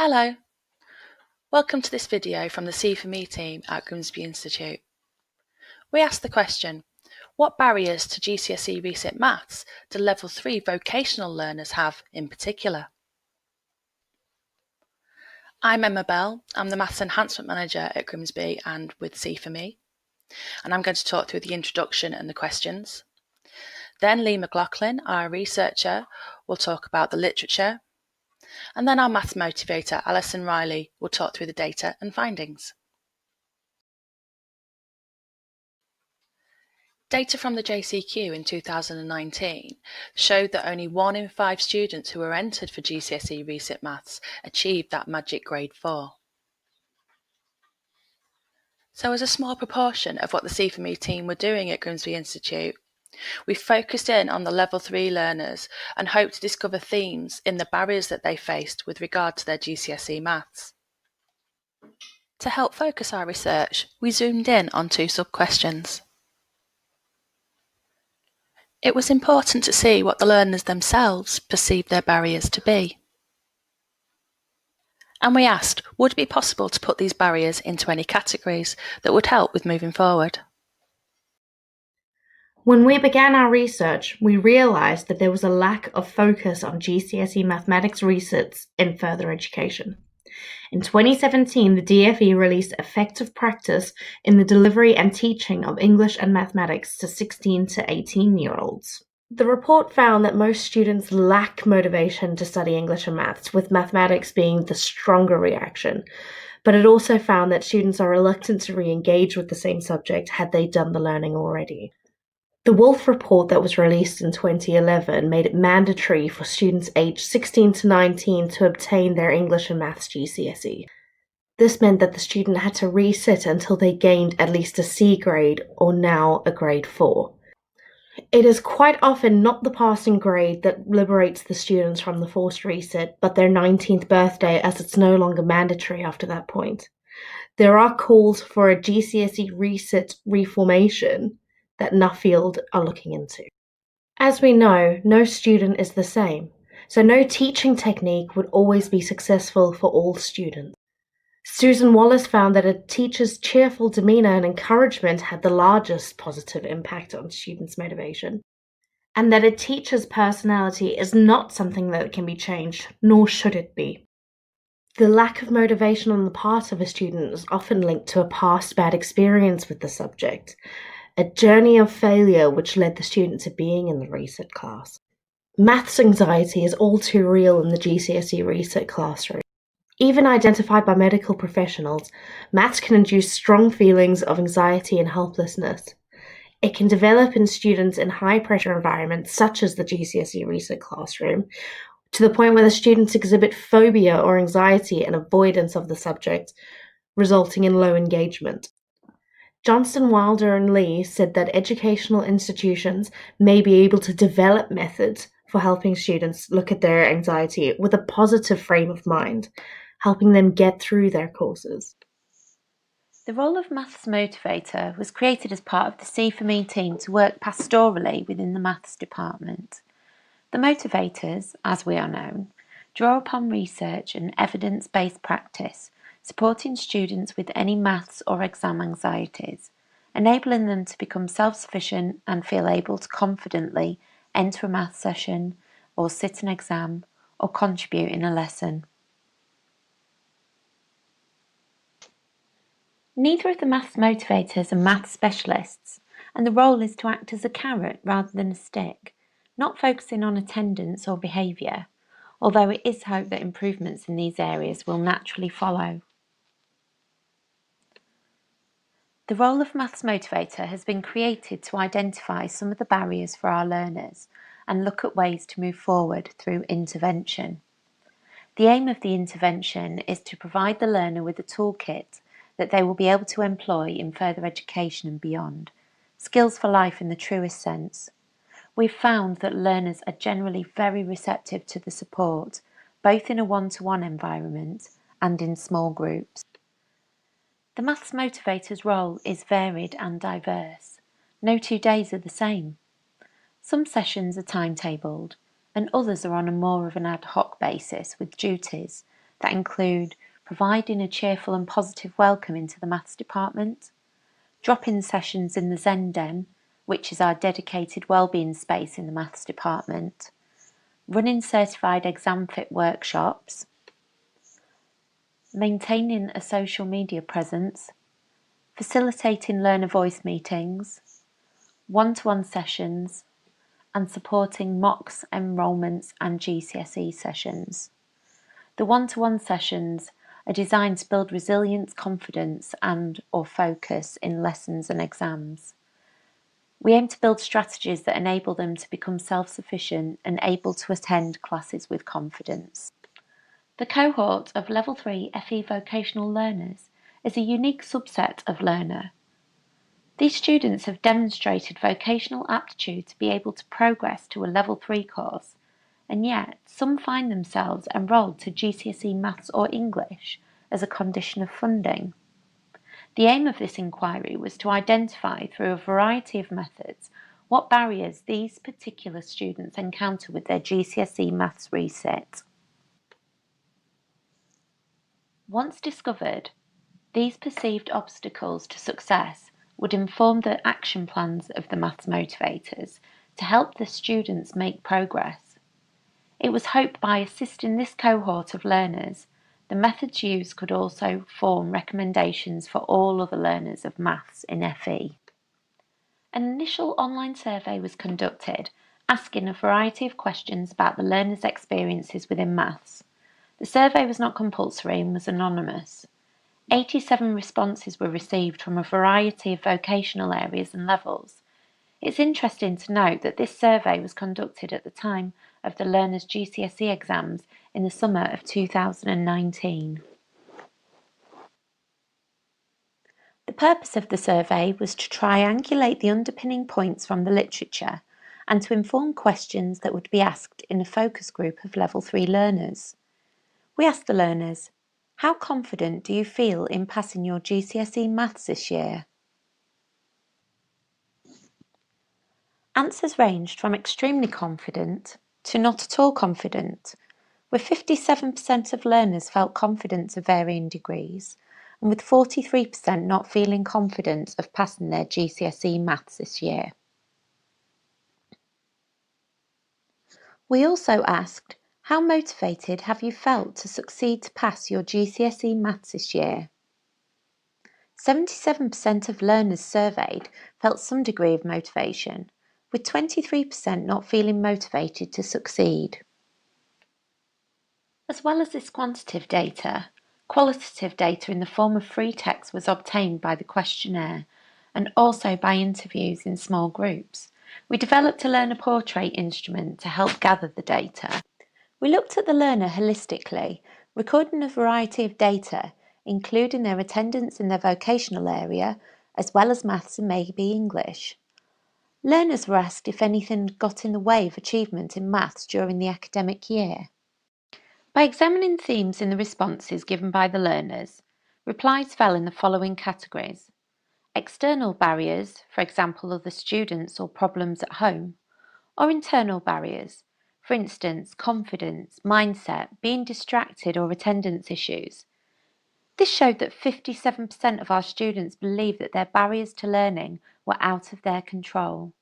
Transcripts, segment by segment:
Hello, welcome to this video from the CfEMLive team at Grimsby Institute. We asked the question, what barriers to GCSE Resit Maths do Level 3 vocational learners have in particular? I'm Emma Bell, I'm the Maths Enhancement Manager at Grimsby and with CfEMLive, and I'm going to talk through the introduction and the questions. Then Lee McLaughlin, our researcher, will talk about the literature, and then our maths motivator, Alison Riley, will talk through the data and findings. Data from the JCQ in 2019 showed that only 1 in 5 students who were entered for GCSE Resit Maths achieved that magic grade 4. So as a small proportion of what the CfEMLive team were doing at Grimsby Institute, we focused in on the Level 3 learners and hoped to discover themes in the barriers that they faced with regard to their GCSE Maths. To help focus our research, we zoomed in on 2 sub-questions. It was important to see what the learners themselves perceived their barriers to be. And we asked, would it be possible to put these barriers into any categories that would help with moving forward? When we began our research, we realised that there was a lack of focus on GCSE mathematics resits in further education. In 2017, the DfE released Effective Practice in the Delivery and Teaching of English and Mathematics to 16 to 18-year-olds. The report found that most students lack motivation to study English and maths, with mathematics being the stronger reaction. But it also found that students are reluctant to re-engage with the same subject had they done the learning already. The Wolf report that was released in 2011 made it mandatory for students aged 16 to 19 to obtain their English and Maths GCSE. This meant that the student had to resit until they gained at least a C grade, or now a grade 4. It is quite often not the passing grade that liberates the students from the forced resit, but their 19th birthday, as it's no longer mandatory after that point. There are calls for a GCSE resit reformation that Nuffield are looking into. As we know, no student is the same, so no teaching technique would always be successful for all students. Susan Wallace found that a teacher's cheerful demeanour and encouragement had the largest positive impact on students' motivation, and that a teacher's personality is not something that can be changed, nor should it be. The lack of motivation on the part of a student is often linked to a past bad experience with the subject, a journey of failure which led the student to being in the resit class. Maths anxiety is all too real in the GCSE resit classroom. Even identified by medical professionals, maths can induce strong feelings of anxiety and helplessness. It can develop in students in high-pressure environments such as the GCSE resit classroom, to the point where the students exhibit phobia or anxiety and avoidance of the subject, resulting in low engagement. Johnston, Wilder and Lee said that educational institutions may be able to develop methods for helping students look at their anxiety with a positive frame of mind, helping them get through their courses. The role of Maths Motivator was created as part of the CfEMLive team to work pastorally within the Maths department. The motivators, as we are known, draw upon research and evidence-based practice, supporting students with any maths or exam anxieties, enabling them to become self-sufficient and feel able to confidently enter a maths session or sit an exam or contribute in a lesson. Neither of the maths motivators are maths specialists, and the role is to act as a carrot rather than a stick, not focusing on attendance or behaviour, although it is hoped that improvements in these areas will naturally follow. The role of Maths Motivator has been created to identify some of the barriers for our learners and look at ways to move forward through intervention. The aim of the intervention is to provide the learner with a toolkit that they will be able to employ in further education and beyond, skills for life in the truest sense. We've found that learners are generally very receptive to the support, both in a one-to-one environment and in small groups. The Maths Motivator's role is varied and diverse. No 2 days are the same. Some sessions are timetabled, and others are on a more of an ad hoc basis with duties, that include providing a cheerful and positive welcome into the maths department, drop-in sessions in the Zen Den, which is our dedicated wellbeing space in the maths department, running certified exam fit workshops, maintaining a social media presence, facilitating learner voice meetings, one-to-one sessions, and supporting mocks, enrolments and GCSE sessions. The one-to-one sessions are designed to build resilience, confidence and/or focus in lessons and exams. We aim to build strategies that enable them to become self-sufficient and able to attend classes with confidence. The cohort of Level 3 FE vocational learners is a unique subset of learner. These students have demonstrated vocational aptitude to be able to progress to a Level 3 course, and yet some find themselves enrolled to GCSE Maths or English as a condition of funding. The aim of this inquiry was to identify through a variety of methods what barriers these particular students encounter with their GCSE Maths resit. Once discovered, these perceived obstacles to success would inform the action plans of the maths motivators to help the students make progress. It was hoped by assisting this cohort of learners, the methods used could also form recommendations for all other learners of maths in FE. An initial online survey was conducted, asking a variety of questions about the learners' experiences within maths. The survey was not compulsory and was anonymous. 87 responses were received from a variety of vocational areas and levels. It's interesting to note that this survey was conducted at the time of the learners' GCSE exams in the summer of 2019. The purpose of the survey was to triangulate the underpinning points from the literature and to inform questions that would be asked in a focus group of Level 3 learners. We asked the learners, how confident do you feel in passing your GCSE Maths this year? Answers ranged from extremely confident to not at all confident, where 57% of learners felt confident to varying degrees, and with 43% not feeling confident of passing their GCSE Maths this year. We also asked, how motivated have you felt to succeed to pass your GCSE Maths this year? 77% of learners surveyed felt some degree of motivation, with 23% not feeling motivated to succeed. As well as this quantitative data, qualitative data in the form of free text was obtained by the questionnaire and also by interviews in small groups. We developed a learner portrait instrument to help gather the data. We looked at the learner holistically, recording a variety of data, including their attendance in their vocational area, as well as maths and maybe English. Learners were asked if anything got in the way of achievement in maths during the academic year. By examining themes in the responses given by the learners, replies fell in the following categories: external barriers, for example other students or problems at home, or internal barriers, for instance confidence, mindset, being distracted or attendance issues. This showed that 57% of our students believed that their barriers to learning were out of their control.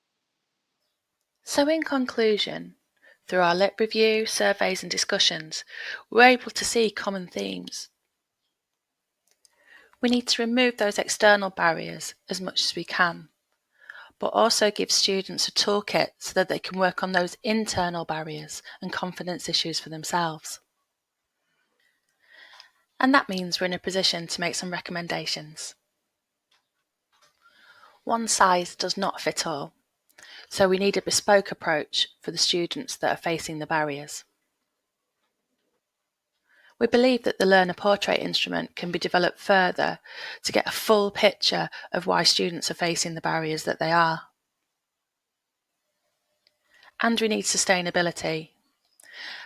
So in conclusion, through our lit review, surveys and discussions, we're able to see common themes. We need to remove those external barriers as much as we can, but also give students a toolkit so that they can work on those internal barriers and confidence issues for themselves. And that means we're in a position to make some recommendations. One size does not fit all, so we need a bespoke approach for the students that are facing the barriers. We believe that the learner portrait instrument can be developed further to get a full picture of why students are facing the barriers that they are. And we need sustainability.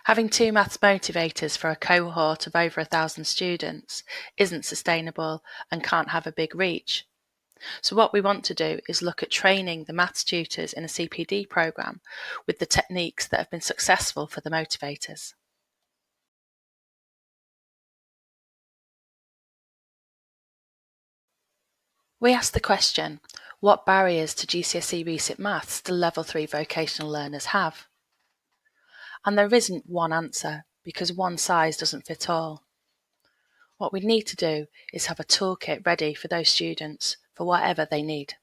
Having 2 maths motivators for a cohort of over 1,000 students isn't sustainable and can't have a big reach. So what we want to do is look at training the maths tutors in a CPD programme with the techniques that have been successful for the motivators. We asked the question, what barriers to GCSE Resit Maths do Level 3 vocational learners have? And there isn't one answer, because one size doesn't fit all. What we need to do is have a toolkit ready for those students for whatever they need.